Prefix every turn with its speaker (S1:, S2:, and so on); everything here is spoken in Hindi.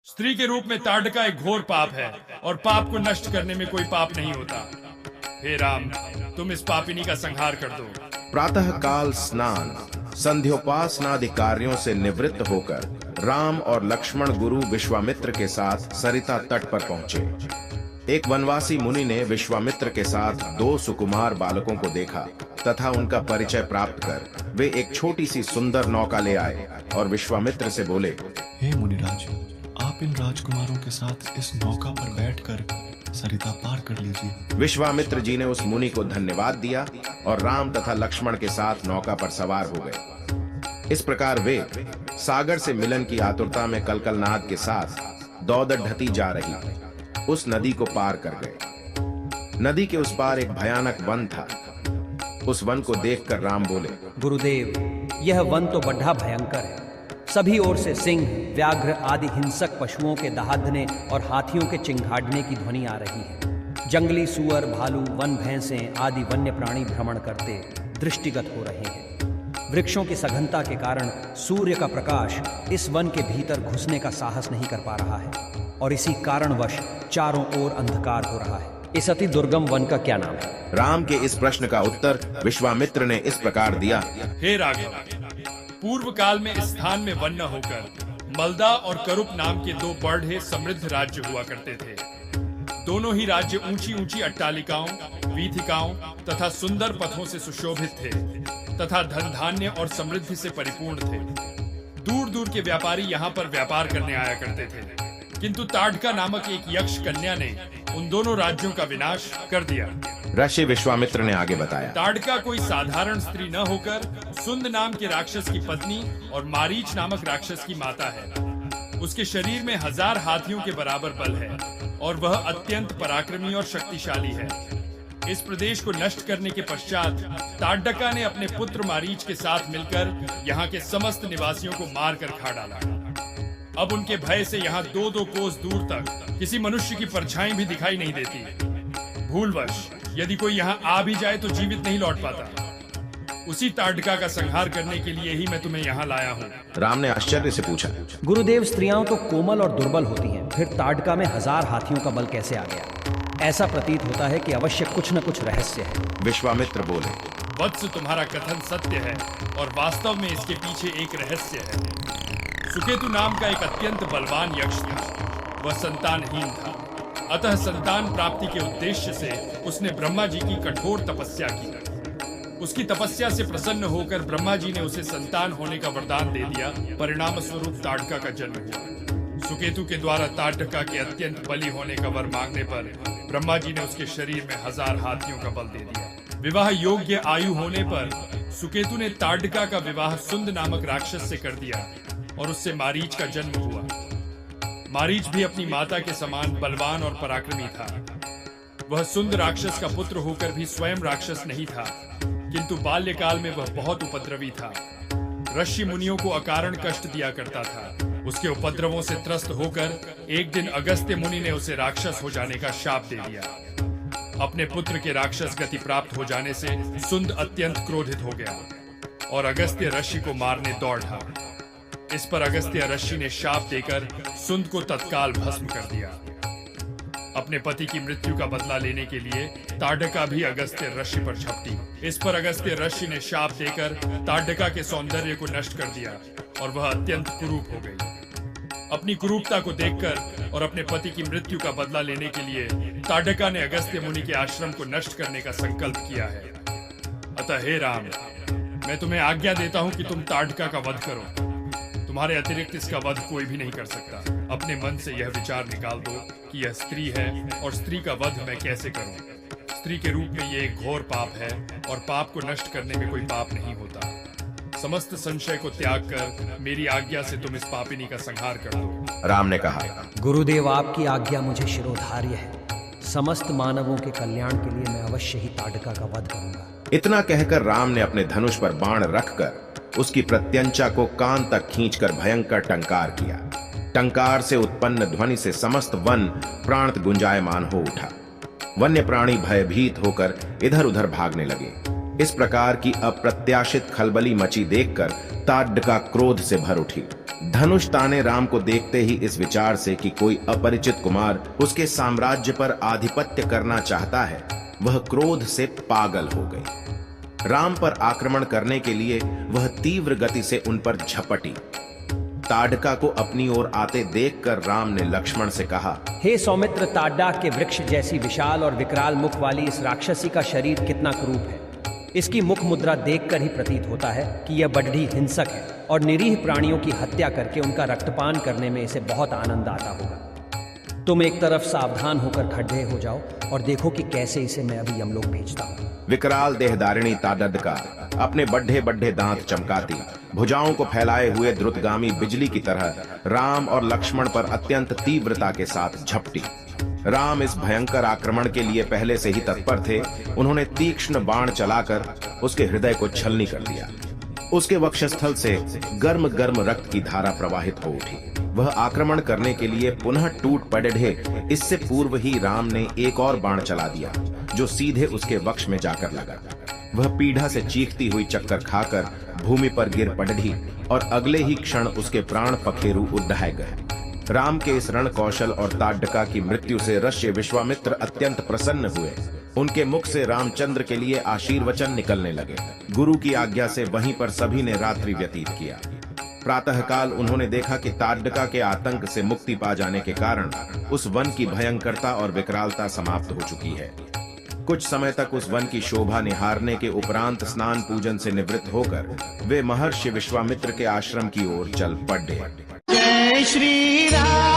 S1: स्त्री के रूप में ताड़का एक घोर पाप है और पाप को नष्ट करने में कोई पाप नहीं होता। हे राम, तुम इस पापिनी का संहार कर दो।
S2: प्रातः काल स्नान संध्योपासनादि कार्यों से निवृत्त होकर राम और लक्ष्मण गुरु विश्वामित्र के साथ सरिता तट पर पहुंचे। एक वनवासी मुनि ने विश्वामित्र के साथ दो सुकुमार बालकों को देखा तथा उनका परिचय प्राप्त कर वे एक छोटी सी सुंदर नौका ले आए और विश्वामित्र से बोले,
S3: हे मुनिराज, आप इन राजकुमारों के साथ इस नौका पर बैठकर सरिता पार कर लीजिए।
S2: विश्वामित्र जी ने उस मुनि को धन्यवाद दिया और राम तथा लक्ष्मण के साथ नौका पर सवार हो गए। इस प्रकार वे सागर से मिलन की आतुरता में कलकलनाद के साथ दौड़ ढती जा रही उस नदी को पार कर गए। नदी के उस पार एक भयानक वन था। उस वन को देखकर राम बोले,
S4: गुरुदेव, यह वन तो बड़ा भयंकर है। सभी ओर से सिंह, व्याघ्र आदि हिंसक पशुओं के दहाड़ने और हाथियों के चिंघाड़ने की ध्वनि आ रही है। जंगली सुअर, भालू, वन भैंसें आदि वन्य प्राणी भ्रमण करते दृष्टिगत हो रहे हैं। वृक्षों की सघनता के कारण सूर्य का प्रकाश इस वन के भीतर घुसने का साहस नहीं कर पा रहा है और इसी कारणवश चारों ओर अंधकार हो रहा है। इस अति दुर्गम वन का क्या नाम है?
S2: राम के इस प्रश्न का उत्तर विश्वामित्र ने इस प्रकार दिया,
S1: हे राघव, पूर्व काल में इस स्थान में वन न होकर मलदा और करुप नाम के दो बढ़े समृद्ध राज्य हुआ करते थे। दोनों ही राज्य ऊंची ऊंची अट्टालिकाओं, वीथिकाओं तथा सुंदर पथों से सुशोभित थे तथा धन धान्य और समृद्धि से परिपूर्ण थे। दूर दूर के व्यापारी यहाँ पर व्यापार करने आया करते थे, किंतु ताड़का नामक एक यक्ष कन्या ने उन दोनों राज्यों का विनाश कर दिया।
S2: ऋषि विश्वामित्र ने आगे बताया,
S1: ताड़का कोई साधारण स्त्री न होकर सुंद नाम के राक्षस की पत्नी और मारीच नामक राक्षस की माता है। उसके शरीर में 1000 हाथियों के बराबर बल है और वह अत्यंत पराक्रमी और शक्तिशाली है। इस प्रदेश को नष्ट करने के पश्चात ताड़का ने अपने पुत्र मारीच के साथ मिलकर यहाँ के समस्त निवासियों को मारकर खा डाला। अब उनके भय से यहाँ 2-2 कोस दूर तक किसी मनुष्य की परछाई भी दिखाई नहीं देती। भूलवश यदि कोई यहाँ आ भी जाए तो जीवित नहीं लौट पाता। उसी ताड़का का संहार करने के लिए ही मैं तुम्हें यहाँ लाया हूँ।
S2: राम ने आश्चर्य से पूछा,
S4: गुरुदेव, स्त्रियां तो कोमल और दुर्बल होती हैं, फिर ताड़का में 1000 हाथियों का बल कैसे आ गया? ऐसा प्रतीत होता है कि अवश्य कुछ न कुछ रहस्य है।
S2: विश्वामित्र बोले,
S1: वत्स, तुम्हारा कथन सत्य है और वास्तव में इसके पीछे एक रहस्य है। सुकेतु नाम का एक अत्यंत बलवान यक्ष था। वह संतानहीन था, अतः संतान प्राप्ति के उद्देश्य से उसने ब्रह्मा जी की कठोर तपस्या की। उसकी तपस्या से प्रसन्न होकर ब्रह्मा जी ने उसे संतान होने का वरदान दे दिया। परिणाम स्वरूप ताड़का का जन्म हुआ। सुकेतु के द्वारा ताड़का के अत्यंत बली होने का वर मांगने पर ब्रह्मा जी ने उसके शरीर में 1000 हाथियों का बल दे दिया। विवाह योग्य आयु होने पर सुकेतु ने ताड़का का विवाह सुंद नामक राक्षस से कर दिया और उससे मारीच का जन्म हुआ। मारीच भी अपनी माता के समान बलवान और पराक्रमी था। वह सुंद राक्षस का पुत्र होकर भी स्वयं राक्षस नहीं था, किंतु बाल्यकाल में वह बहुत उपद्रवी था। ऋषि मुनियों को अकारण कष्ट दिया करता था। उसके उपद्रवों से त्रस्त होकर एक दिन अगस्त्य मुनि ने उसे राक्षस हो जाने का शाप दे दिया। अपने पुत्र के राक्षस गति प्राप्त हो जाने से सुंद अत्यंत क्रोधित हो गया और अगस्त्य ऋषि को मारने दौड़ा। इस पर अगस्त्य ऋषि ने शाप देकर सुंद को तत्काल भस्म कर दिया। अपने पति की मृत्यु का बदला लेने के लिए ताड़का भी अगस्त्य ऋषि पर झपटी। इस पर अगस्त्य ऋषि ने शाप देकर ताड़का के सौंदर्य को नष्ट कर दिया और वह अत्यंत कुरूप हो गई। अपनी कुरूपता को देखकर और अपने पति की मृत्यु का बदला लेने के लिए ताड़का ने अगस्त्य मुनि के आश्रम को नष्ट करने का संकल्प किया है। अतः हे राम, मैं तुम्हें आज्ञा देता हूँ कि तुम ताड़का का वध करो। तुम्हारे अतिरिक्त इसका वध कोई भी नहीं कर सकता। अपने मन से यह विचार निकाल दो कि यह स्त्री है और स्त्री का वध मैं कैसे करूं। स्त्री के रूप में यह एक घोर पाप है और पाप को नष्ट करने में कोई पाप नहीं होता। समस्त संशय को त्याग कर मेरी आज्ञा से तुम इस पापिनी का संहार कर दो।
S2: राम ने कहा,
S4: गुरुदेव, आपकी आज्ञा मुझे शिरोधार्य है। समस्त मानवों के कल्याण के लिए मैं अवश्य ही ताड़का का वध करूंगा।
S2: इतना कहकर राम ने अपने धनुष पर बाण रखकर उसकी प्रत्यंचा को कान तक खींचकर भयंकर टंकार किया। टंकार से उत्पन्न ध्वनि से समस्त वन प्राणत गुंजायमान हो उठा। वन्य प्राणी भयभीत होकर इधर उधर भागने लगे। इस प्रकार की अप्रत्याशित खलबली मची देखकर ताड़का क्रोध से भर उठी। धनुष ताने राम को देखते ही इस विचार से कि कोई अपरिचित कुमार उसके साम्राज्य पर आधिपत्य करना चाहता है, वह क्रोध से पागल हो गई। राम पर आक्रमण करने के लिए वह तीव्र गति से उन पर झपटी। ताड़का को अपनी ओर आते देखकर राम ने लक्ष्मण से कहा,
S4: हे सौमित्र, ताड्डा के वृक्ष जैसी विशाल और विकराल मुख वाली इस राक्षसी का शरीर कितना क्रूप है। इसकी मुख मुद्रा देखकर ही प्रतीत होता है कि यह बड्ढी हिंसक है और निरीह प्राणियों की हत्या करके उनका रक्तपान करने में इसे बहुत आनंद आता होगा। तुम एक तरफ सावधान होकर खड़े हो जाओ और देखो कि कैसे इसे मैं अभी यमलोक भेजता हूँ।
S2: विकराल देहधारिणी ताडका अपने बड्ढे बड्ढे दांत चमकाती, भुजाओं को फैलाए हुए द्रुतगामी बिजली की तरह राम और लक्ष्मण पर अत्यंत तीव्रता के साथ झपटी। राम इस भयंकर आक्रमण के लिए पहले से ही तत्पर थे। उन्होंने तीक्ष्ण बाण चलाकर उसके हृदय को छलनी कर दिया। उसके वक्षस्थल से गर्म गर्म रक्त की धारा प्रवाहित हो उठी। वह आक्रमण करने के लिए पुनः टूट पड़े ढे। इससे पूर्व ही राम ने एक और बाण चला दिया जो सीधे उसके वक्ष में जाकर लगा। वह पीढ़ा से चीखती हुई चक्कर खाकर भूमि पर गिर पड़ी और अगले ही क्षण उसके प्राण पखेरु उड़ाए गए। राम के इस रण कौशल और ताड्डका की मृत्यु से ऋषि विश्वामित्र अत्यंत प्रसन्न हुए। उनके मुख से रामचंद्र के लिए आशीर्वचन निकलने लगे। गुरु की आज्ञा से वहीं पर सभी ने रात्रि व्यतीत किया। प्रातःकाल उन्होंने देखा कि ताड्डका के आतंक से मुक्ति पा जाने के कारण उस वन की भयंकरता और विकरालता समाप्त हो चुकी है। कुछ समय तक उस वन की शोभा निहारने के उपरांत स्नान पूजन से निवृत्त होकर वे महर्षि विश्वामित्र के आश्रम की ओर चल पड़े।
S5: जय श्री राम।